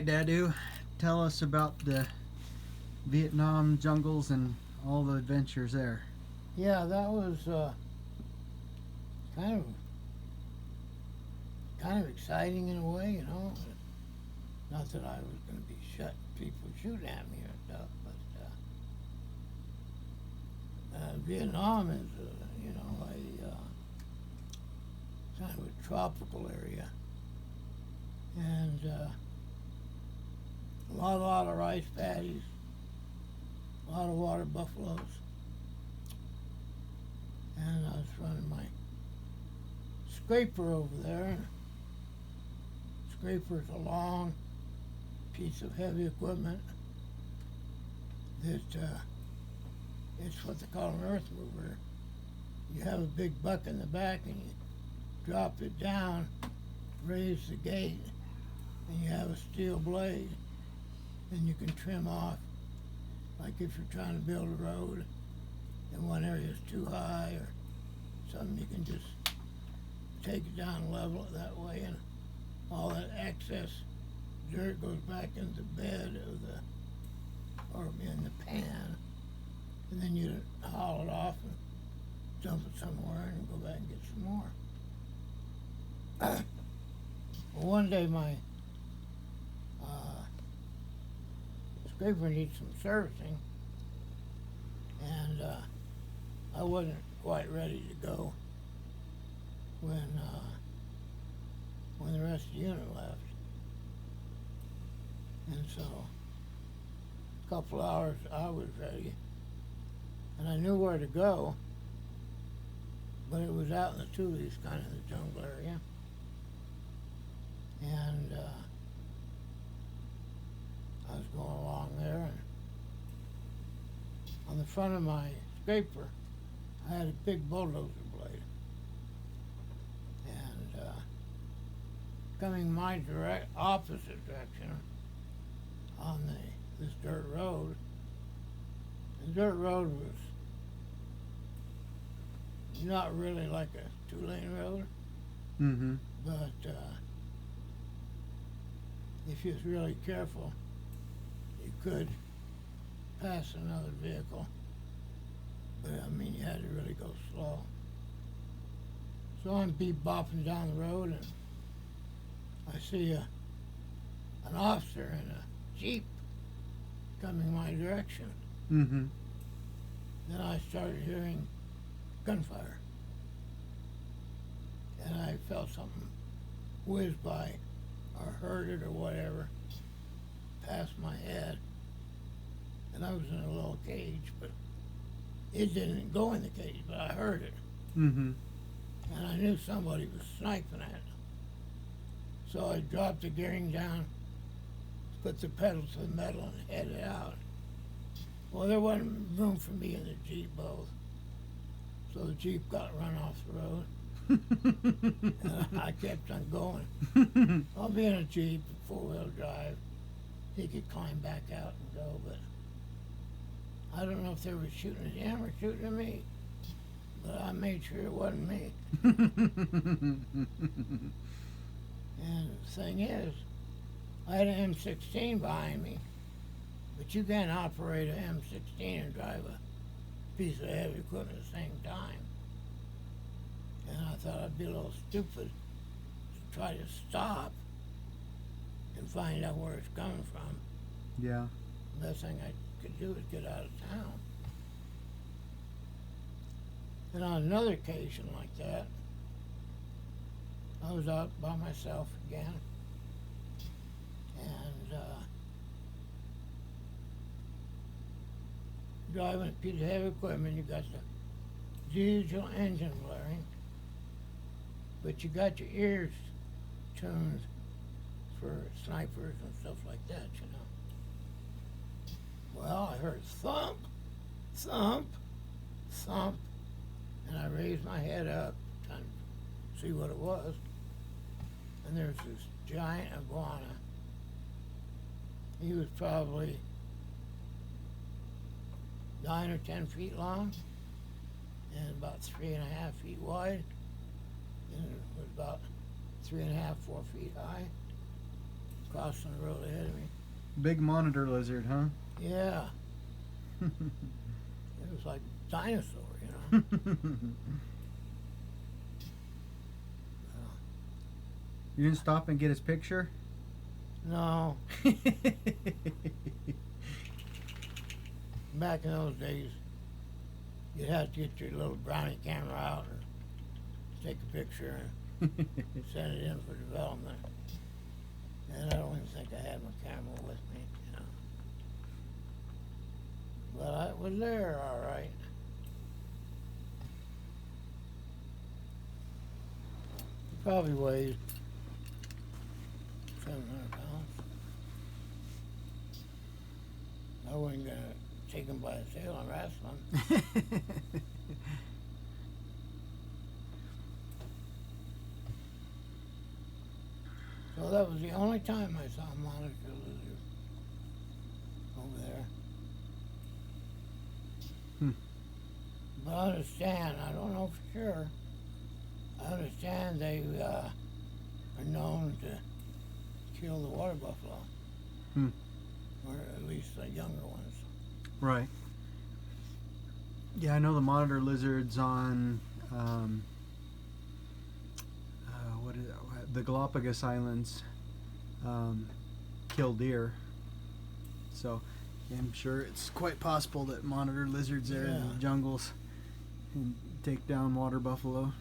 right, Dadu. Tell us about the Vietnam jungles and all the adventures there. Yeah, that was kind of kind of exciting in a way, you know. Not that I was going to be people shooting at me or stuff, but Vietnam is, a kind of a tropical area, and a lot of rice paddies, a lot of water buffaloes, and I was running my scraper over there. Scraper's a long piece of heavy equipment that it's what they call an earth mover. You have a big buck in the back and you drop it down, raise the gate, and you have a steel blade, and you can trim off. Like if you're trying to build a road and one area is too high or something, you can just take it down and level it that way, and all that excess dirt goes back into the bed or in the pan, and then you haul it off and dump it somewhere and go back and get some more. Well, one day my scraper needs some servicing, and I wasn't quite ready to go when the rest of the unit left. And so, a couple hours I was ready, and I knew where to go, but it was out in the Tules, kind of the jungle area. And I was going along there, and on the front of my scraper, I had a big bulldozer blade. And coming my opposite direction on this dirt road, the dirt road was not really like a two-lane road, Mm-hmm. but if you was really careful, you could pass another vehicle. But I mean, you had to really go slow. So I'm bopping down the road, and I see an officer in a Jeep coming my direction. Mm-hmm. Then I started hearing gunfire, and I felt something whiz by, or heard it or whatever, past my head. And I was in a little cage, but it didn't go in the cage, but I heard it. Mm-hmm. And I knew somebody was sniping at it. So I dropped the gearing down, put the pedal to the metal, and headed out. Well, there wasn't room for me in the Jeep both. So the Jeep got run off the road. And I kept on going. I'll be in a Jeep, four-wheel drive. He could climb back out and go, but I don't know if they were shooting at him or shooting at me. But I made sure it wasn't me. And the thing is, I had an M16 behind me, but you can't operate an M16 and drive a piece of heavy equipment at the same time. And I thought I'd be a little stupid to try to stop and find out where it's coming from. Yeah. The best thing I could do is get out of town. And on another occasion like that, I was out by myself again, and driving a piece of heavy equipment. You got the diesel engine blaring, but you got your ears tuned for snipers and stuff like that, you know. Well, I heard thump, thump, thump, and I raised my head up trying to see what it was. And there's this giant iguana. He was probably 9 or 10 feet long and about 3.5 feet wide, and it was about 3.5, 4 feet high. crossing the road ahead of me. Big monitor lizard, huh? Yeah, it was like dinosaur, you know. You didn't stop and get his picture? No, back in those days, you'd have to get your little brownie camera out and take a picture and send it in for development. And I don't even think I had my camera with me, you know. But I was there, all right. He probably weighed 700 pounds. I wasn't gonna take him by the tail and wrestle him. So that was the only time I saw a monitor lizard over there. Hmm. But I understand, I don't know for sure, I understand they are known to kill the water buffalo. Hmm. Or at least the younger ones. Right. Yeah, I know the monitor lizards on what is it? The Galapagos Islands kill deer. So I'm sure it's quite possible that monitor lizards there in Yeah. the jungles and take down water buffalo.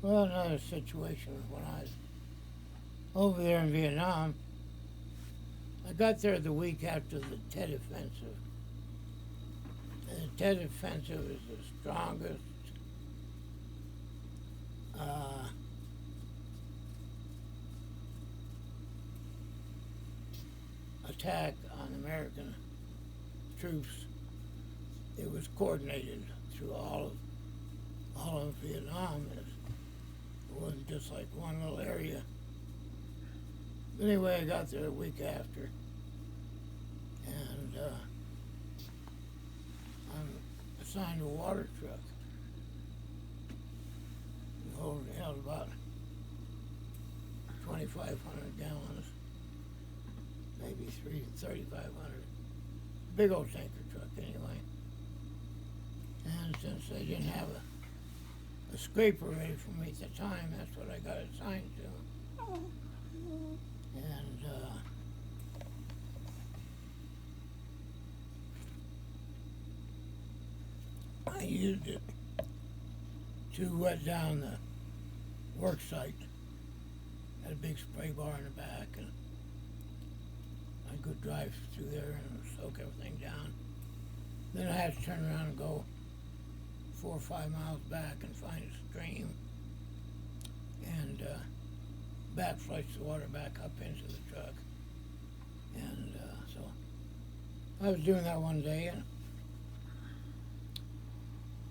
Well, another situation was when I was over there in Vietnam. I got there the week after the Tet Offensive. And the Tet Offensive is the strongest attack on American troops. It was coordinated through all of Vietnam. It wasn't just like one little area. But anyway, I got there a week after, and I'm assigned a water truck. It held about 2,500 gallons, maybe 3,500. Big old tanker truck, anyway. And since they didn't have a scraper ready for me at the time, that's what I got assigned to. And I used it to wet down the work site. Had a big spray bar in the back, and I could drive through there and soak everything down. Then I had to turn around and go 4 or 5 miles back and find a stream and back flush the water back up into the truck. And so I was doing that one day, and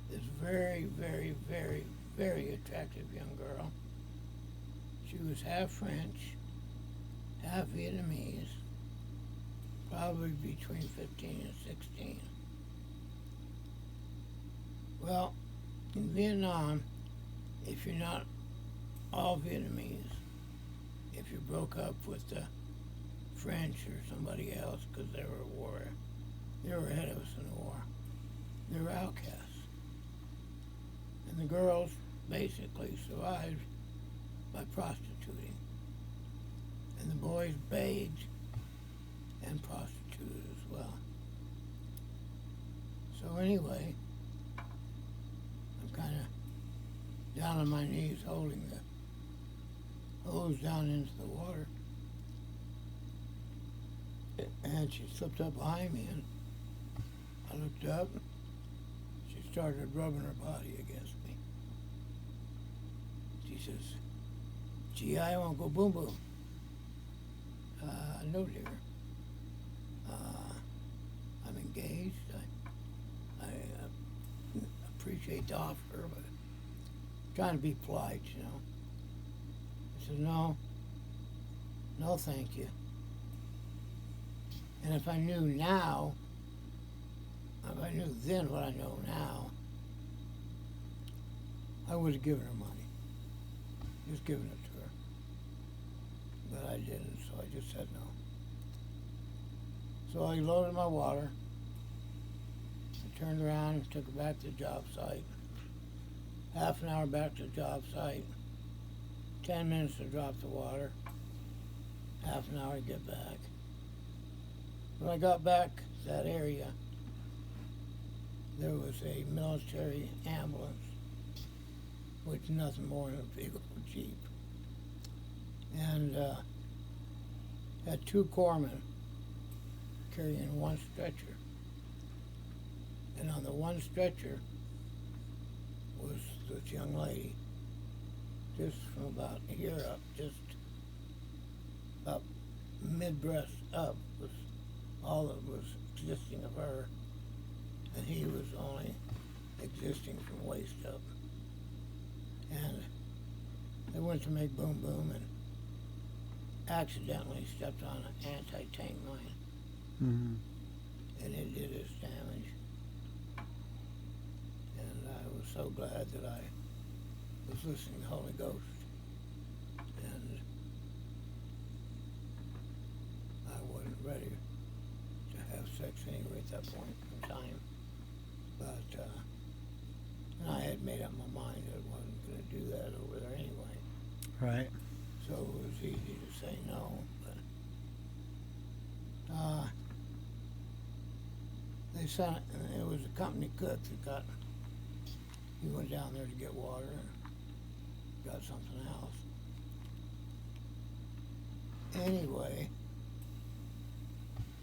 this very, very, very, very attractive young girl. She was half French, half Vietnamese, probably between 15 and 16. Well, in Vietnam, if you're not all Vietnamese, if you broke up with the French or somebody else because they were at war, they were ahead of us in the war, they were outcasts. And the girls basically survived by prostituting. And the boys begged and prostituted as well. So anyway, I'm kind of down on my knees holding the hose down into the water. And she slipped up behind me, and I looked up. She started rubbing her body against me. She says, "Gee, I want to go boom boom." No, dear. I'm engaged. I appreciate the offer, but trying to be polite, you know. I said, no, thank you. And if I knew now, if I knew then what I know now, I would have given her money. Just given it to her. But I didn't, so so I just said no. So I loaded my water. I turned around and took it back to the job site. Half an hour back to the job site. 10 minutes to drop the water. Half an hour to get back. When I got back to that area, there was a military ambulance, which is nothing more than a big old Jeep. And had two corpsmen carrying one stretcher. And on the one stretcher was this young lady, just from about here up, just about mid-breast up was all that was existing of her, and he was only existing from waist up. And they went to make boom boom and accidentally stepped on an anti-tank mine, and it did its damage. And I was so glad that I was listening to the Holy Ghost, and I wasn't ready to have sex anyway at that point in time. But and I had made up my mind that I wasn't going to do that over there anyway. Right. So it was easy to say no. But they sent. It was a company cook that got. He went down there to get water and got something else. Anyway,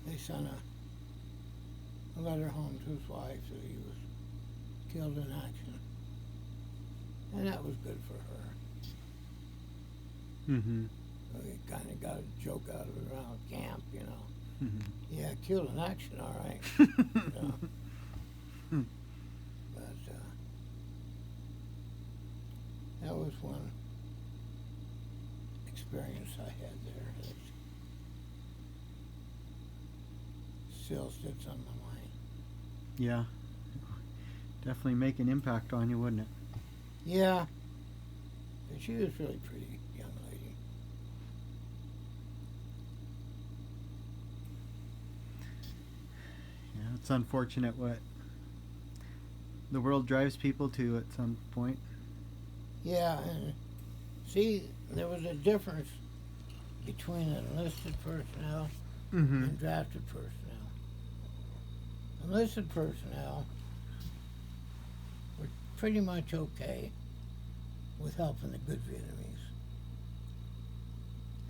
they sent a letter home to his wife that he was killed in action. And that was good for her. Mm-hmm. We kind of got a joke out of it around camp, you know. Mm-hmm. Yeah, killed in action, all right. You know. But that was one experience I had there that still sits on my mind. Yeah. Definitely make an impact on you, wouldn't it? Yeah, but she was really pretty young lady. Yeah, it's unfortunate what the world drives people to at some point. Yeah, and see, there was a difference between enlisted personnel Mm-hmm. and drafted personnel. Enlisted personnel were pretty much okay with helping the good Vietnamese.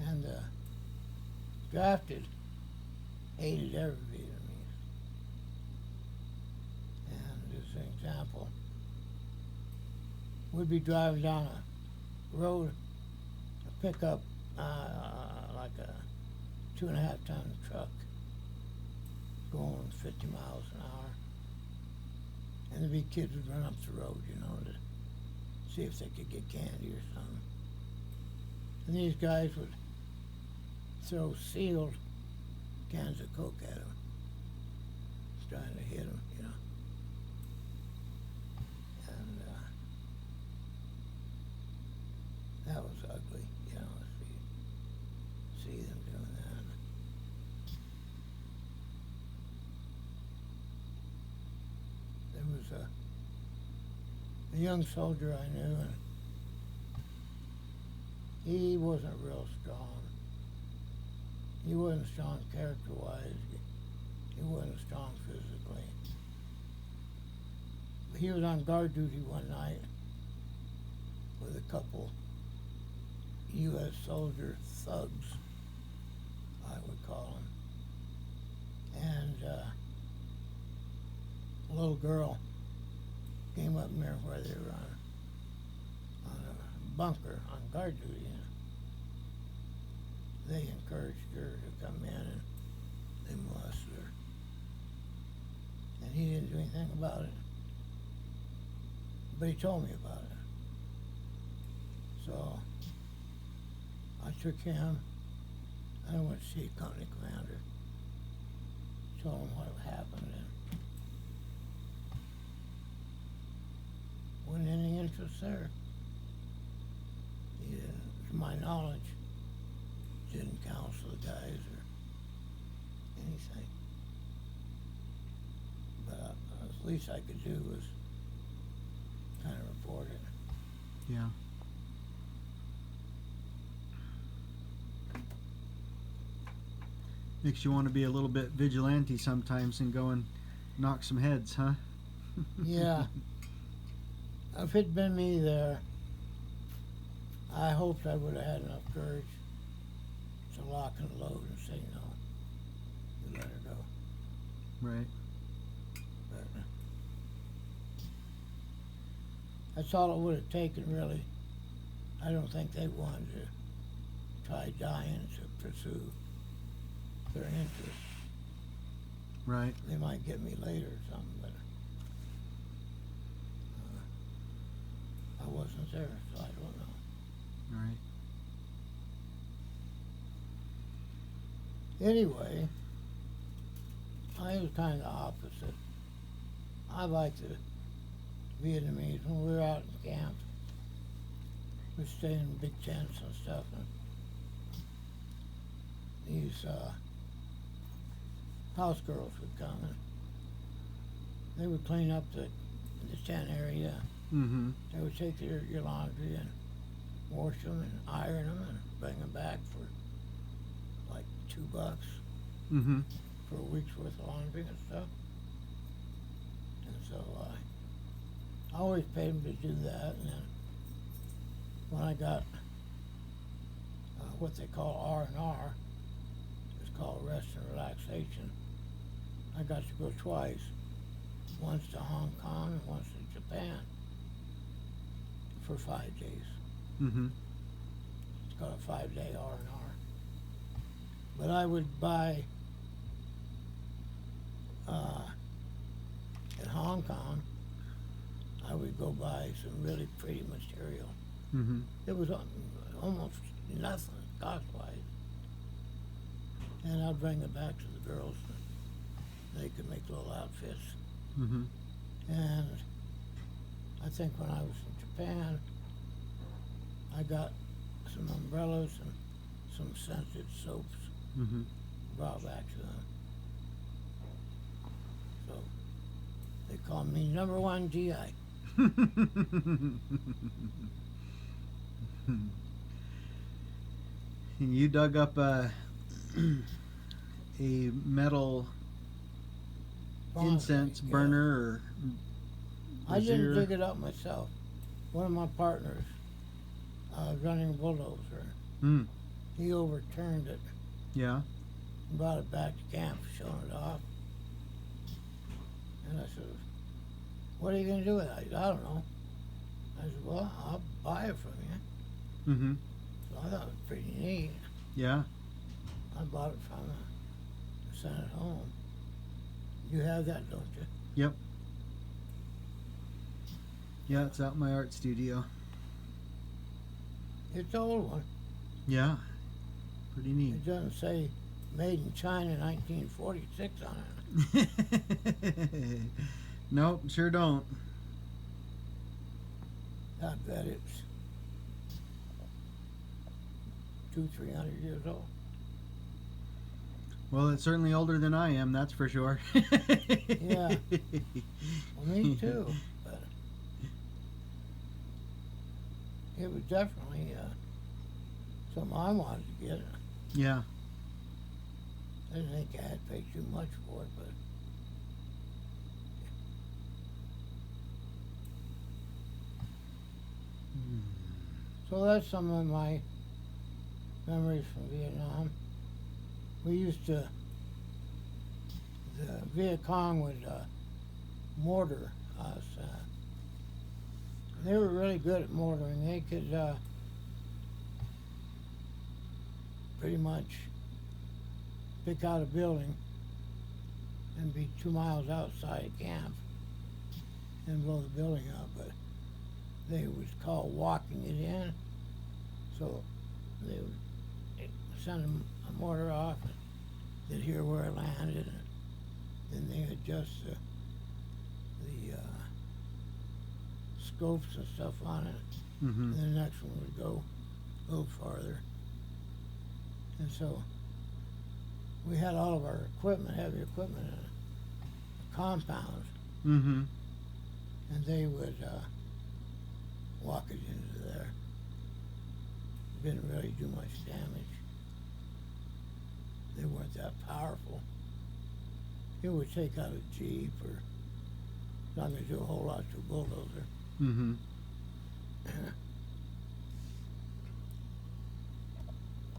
And drafted hated every Vietnamese. And as an example, we'd be driving down a road, a pickup, like a 2.5-ton truck, going 50 miles an hour. And the big kids would run up the road, you know, to see if they could get candy or something. And these guys would throw sealed cans of Coke at them, trying to hit them, you know. And that was ugly, you know, see them doing that. There was a young soldier I knew, and he wasn't real strong. He wasn't strong character-wise. He wasn't strong physically. But he was on guard duty one night with a couple U.S. soldier thugs, I would call them. And a little girl came up near where they were on a bunker on guard duty. And they encouraged her to come in, and they molested her. And he didn't do anything about it. But he told me about it. So I took him, and I went to see a company commander. Told him what had happened, and wasn't any interest there. He didn't, to my knowledge, didn't counsel the guys or anything. But the least I could do was kind of report it. Yeah. Makes you want to be a little bit vigilante sometimes and go and knock some heads, huh? Yeah. If it'd been me there, I hoped I would have had enough courage to lock and load and say no. We let her go. Right. But that's all it would have taken, really. I don't think they wanted to try dying to pursue their interests. Right. They might get me later or something, but I wasn't there, so I don't know. Right. Anyway, I was kind of the opposite. I liked the Vietnamese when we were out in camp. We'd stay in big tents and stuff, and these house girls would come and they would clean up the tent area. Mm-hmm. They would take your laundry and wash them and iron them and bring them back for like $2 Mm-hmm. for a week's worth of laundry and stuff. And so I always paid them to do that. And then when I got what they call R&R, it's called rest and relaxation, I got to go twice. Once to Hong Kong and once to Japan for 5 days. Mm-hmm. It's called a 5-day R&R. But I would buy in Hong Kong, I would go buy some really pretty material. Mm-hmm. It was almost nothing cost-wise. And I'd bring it back to the girls and they could make little outfits. Mm-hmm. And I think when I was in Japan, I got some umbrellas and some scented soaps Mm-hmm. brought back to them. So they called me #1 GI. You dug up a metal incense Yeah. burner or I didn't brazier? dig it up myself. One of my partners, running a bulldozer, Mm. he overturned it Yeah. and brought it back to camp, showing it off. And I said, "What are you going to do with it?" I said, "I don't know." I said, "Well, I'll buy it from you." Mm-hmm. So I thought it was pretty neat. Yeah. I bought it from him and sent it home. You have that, don't you? Yep. Yeah, it's out in my art studio. It's an old one. Yeah. Pretty neat. It doesn't say made in China 1946 on it. Nope, sure don't. I bet it's 200-300 years old. Well, it's certainly older than I am, that's for sure. Yeah. Well, me too. But it was definitely something I wanted to get. Yeah. I didn't think I had to pay too much for it, but so that's some of my memories from Vietnam. We used to, the Viet Cong would mortar us. They were really good at mortaring. They could pretty much pick out a building and be 2 miles outside of camp and blow the building up, but they was called walking it in. So they would send a mortar off and they'd hear where it landed, and then they adjust the scopes and stuff on it. Mm-hmm. And the next one would go a little farther. And so we had all of our equipment, heavy equipment, in a compound, Mm-hmm. and they would walk it into there. Didn't really do much damage. They weren't that powerful. It would take out a Jeep, or not going to do a whole lot to a bulldozer. Mm-hmm.